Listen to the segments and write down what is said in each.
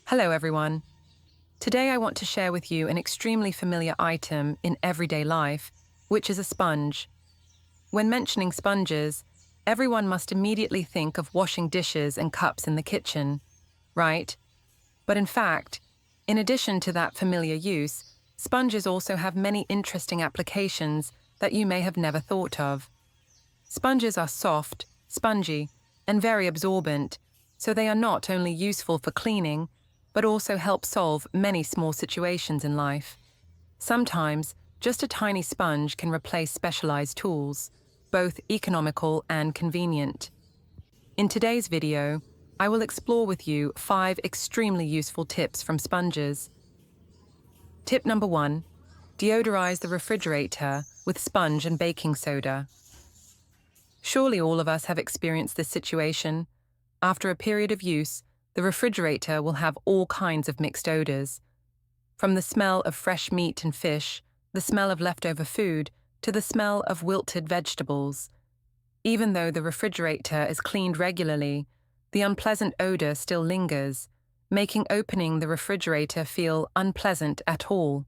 Hello everyone. Today I want to share with you an extremely familiar item in everyday life, which is a sponge. When mentioning sponges, everyone must immediately think of washing dishes and cups in the kitchen, right? But in fact, in addition to that familiar use, sponges also have many interesting applications that you may have never thought of. Sponges are soft, spongy, and very absorbent, so they are not only useful for cleaning, but also help solve many small situations in life. Sometimes, just a tiny sponge can replace specialized tools, both economical and convenient. In today's video, I will explore with you 5 extremely useful tips from sponges. Tip number 1. Deodorize the refrigerator with sponge and baking soda. Surely all of us have experienced this situation. After a period of use, the refrigerator will have all kinds of mixed odors. From the smell of fresh meat and fish, the smell of leftover food, to the smell of wilted vegetables. Even though the refrigerator is cleaned regularly, the unpleasant odor still lingers, making opening the refrigerator feel unpleasant at all.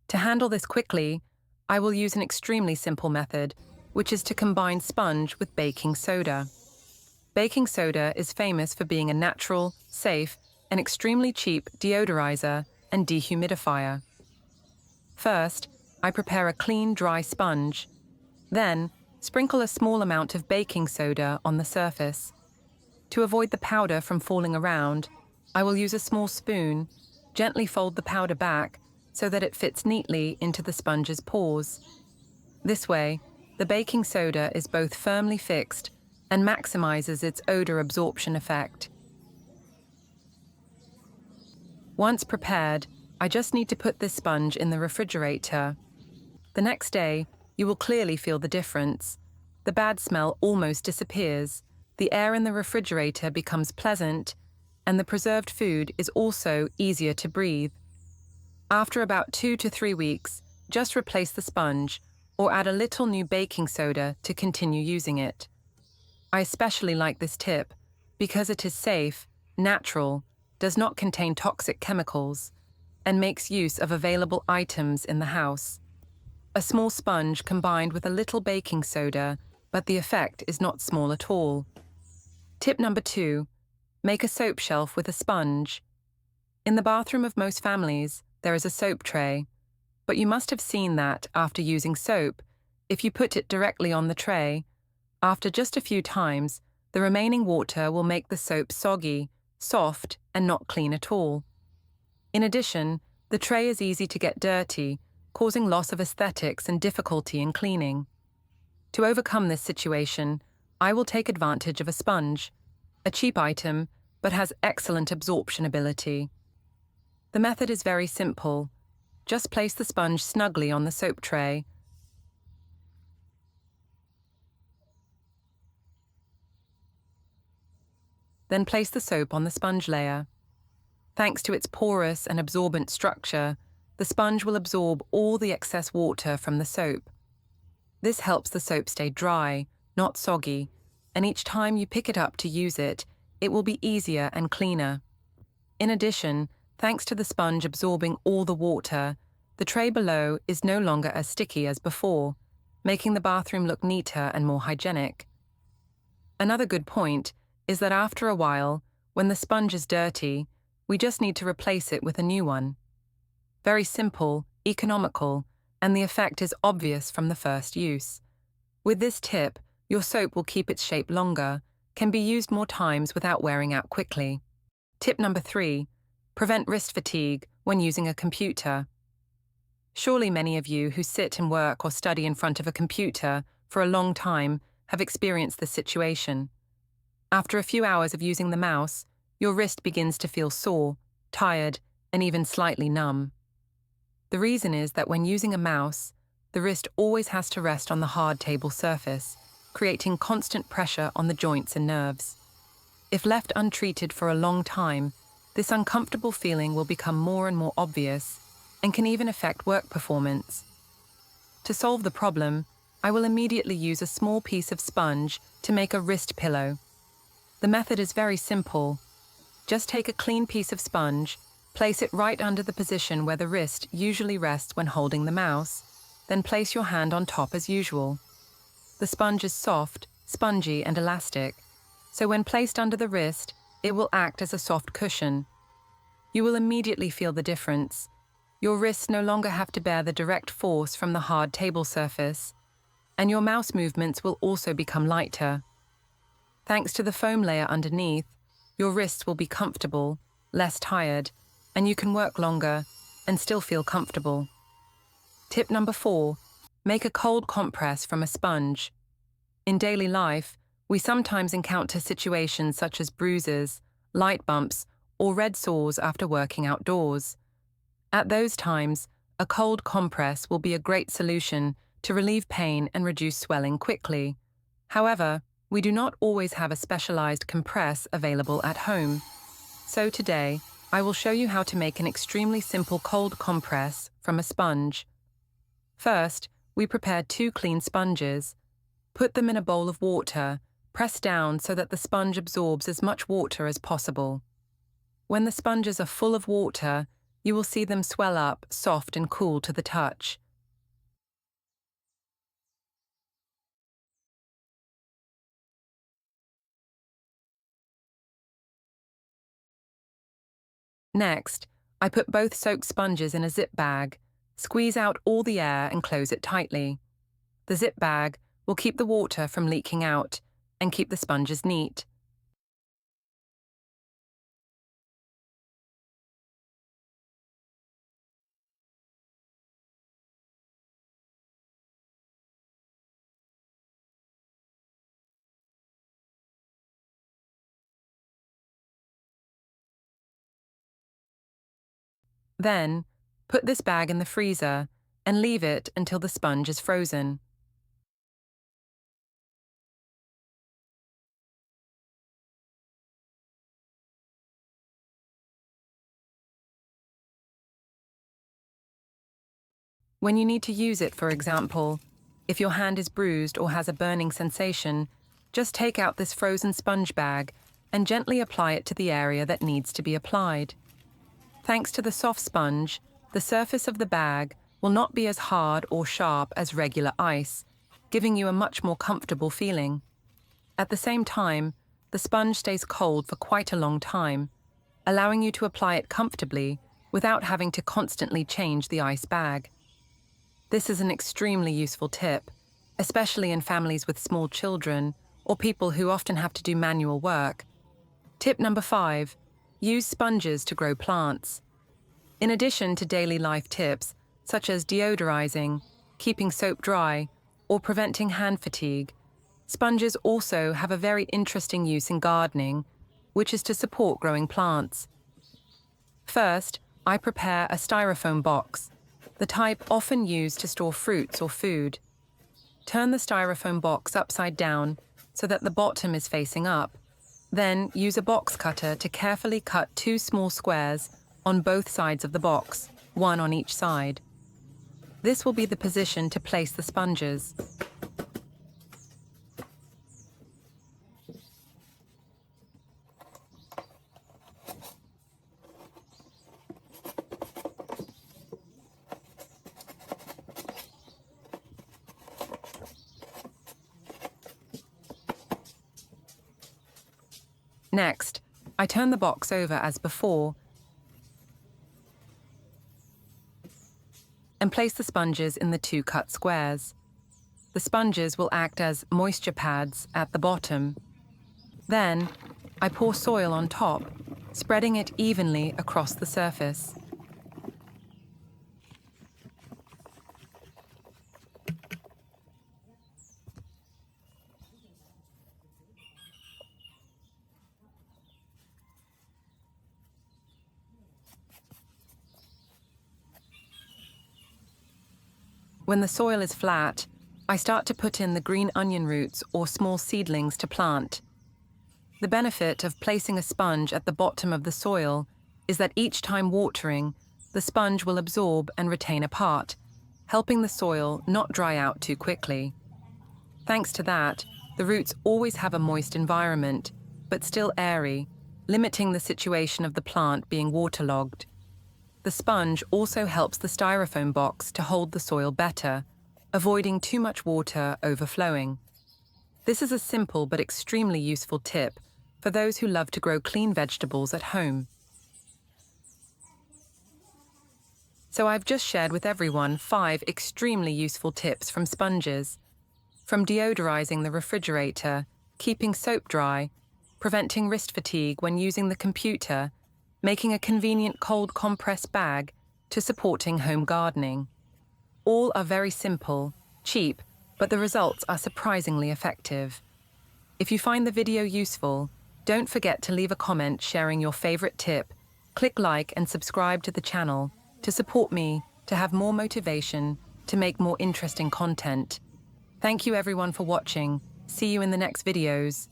To handle this quickly, I will use an extremely simple method, which is to combine sponge with baking soda. Baking soda is famous for being a natural, safe, and extremely cheap deodorizer and dehumidifier. First, I prepare a clean, dry sponge. Then, sprinkle a small amount of baking soda on the surface. To avoid the powder from falling around, I will use a small spoon, gently fold the powder back so that it fits neatly into the sponge's pores. This way, the baking soda is both firmly fixed and maximizes its odor absorption effect. Once prepared, I just need to put this sponge in the refrigerator. The next day, you will clearly feel the difference. The bad smell almost disappears, the air in the refrigerator becomes pleasant, and the preserved food is also easier to breathe. After about 2 to 3 weeks, just replace the sponge or add a little new baking soda to continue using it. I especially like this tip because it is safe, natural, does not contain toxic chemicals, and makes use of available items in the house. A small sponge combined with a little baking soda, but the effect is not small at all. Tip number 2. Make a soap shelf with a sponge. In the bathroom of most families, there is a soap tray, but you must have seen that after using soap, if you put it directly on the tray, after just a few times, the remaining water will make the soap soggy, soft, and not clean at all. In addition, the tray is easy to get dirty, causing loss of aesthetics and difficulty in cleaning. To overcome this situation, I will take advantage of a sponge, a cheap item, but has excellent absorption ability. The method is very simple. Just place the sponge snugly on the soap tray. Then place the soap on the sponge layer. Thanks to its porous and absorbent structure, the sponge will absorb all the excess water from the soap. This helps the soap stay dry, not soggy, and each time you pick it up to use it, it will be easier and cleaner. In addition, thanks to the sponge absorbing all the water, the tray below is no longer as sticky as before, making the bathroom look neater and more hygienic. Another good point is that after a while, when the sponge is dirty, we just need to replace it with a new one. Very simple, economical, and the effect is obvious from the first use. With this tip, your soap will keep its shape longer, can be used more times without wearing out quickly. Tip number 3. Prevent wrist fatigue when using a computer. Surely many of you who sit and work or study in front of a computer for a long time have experienced this situation. After a few hours of using the mouse, your wrist begins to feel sore, tired, and even slightly numb. The reason is that when using a mouse, the wrist always has to rest on the hard table surface, creating constant pressure on the joints and nerves. If left untreated for a long time, this uncomfortable feeling will become more and more obvious and can even affect work performance. To solve the problem, I will immediately use a small piece of sponge to make a wrist pillow. The method is very simple. Just take a clean piece of sponge, place it right under the position where the wrist usually rests when holding the mouse, then place your hand on top as usual. The sponge is soft, spongy, and elastic, so when placed under the wrist, it will act as a soft cushion. You will immediately feel the difference. Your wrists no longer have to bear the direct force from the hard table surface, and your mouse movements will also become lighter. Thanks to the foam layer underneath, your wrists will be comfortable, less tired, and you can work longer and still feel comfortable. Tip number 4, make a cold compress from a sponge. In daily life, we sometimes encounter situations such as bruises, light bumps, or red sores after working outdoors. At those times, a cold compress will be a great solution to relieve pain and reduce swelling quickly. However, we do not always have a specialized compress available at home. So today, I will show you how to make an extremely simple cold compress from a sponge. First, we prepare 2 clean sponges. Put them in a bowl of water, press down so that the sponge absorbs as much water as possible. When the sponges are full of water, you will see them swell up, soft and cool to the touch. Next, I put both soaked sponges in a zip bag, squeeze out all the air and close it tightly. The zip bag will keep the water from leaking out and keep the sponges neat. Then, put this bag in the freezer and leave it until the sponge is frozen. When you need to use it, for example, if your hand is bruised or has a burning sensation, just take out this frozen sponge bag and gently apply it to the area that needs to be applied. Thanks to the soft sponge, the surface of the bag will not be as hard or sharp as regular ice, giving you a much more comfortable feeling. At the same time, the sponge stays cold for quite a long time, allowing you to apply it comfortably without having to constantly change the ice bag. This is an extremely useful tip, especially in families with small children or people who often have to do manual work. Tip number 5, use sponges to grow plants. In addition to daily life tips, such as deodorizing, keeping soap dry, or preventing hand fatigue, sponges also have a very interesting use in gardening, which is to support growing plants. First, I prepare a styrofoam box, the type often used to store fruits or food. Turn the styrofoam box upside down so that the bottom is facing up. Then use a box cutter to carefully cut 2 small squares on both sides of the box, one on each side. This will be the position to place the sponges. Next, I turn the box over as before and place the sponges in the 2 cut squares. The sponges will act as moisture pads at the bottom. Then, I pour soil on top, spreading it evenly across the surface. When the soil is flat, I start to put in the green onion roots or small seedlings to plant. The benefit of placing a sponge at the bottom of the soil is that each time watering, the sponge will absorb and retain a part, helping the soil not dry out too quickly. Thanks to that, the roots always have a moist environment, but still airy, limiting the situation of the plant being waterlogged. The sponge also helps the styrofoam box to hold the soil better, avoiding too much water overflowing. This is a simple but extremely useful tip for those who love to grow clean vegetables at home. So I've just shared with everyone 5 extremely useful tips from sponges. From deodorizing the refrigerator, keeping soap dry, preventing wrist fatigue when using the computer, making a convenient cold compress bag, to supporting home gardening. All are very simple, cheap, but the results are surprisingly effective. If you find the video useful, don't forget to leave a comment sharing your favorite tip, click like and subscribe to the channel to support me to have more motivation to make more interesting content. Thank you everyone for watching. See you in the next videos.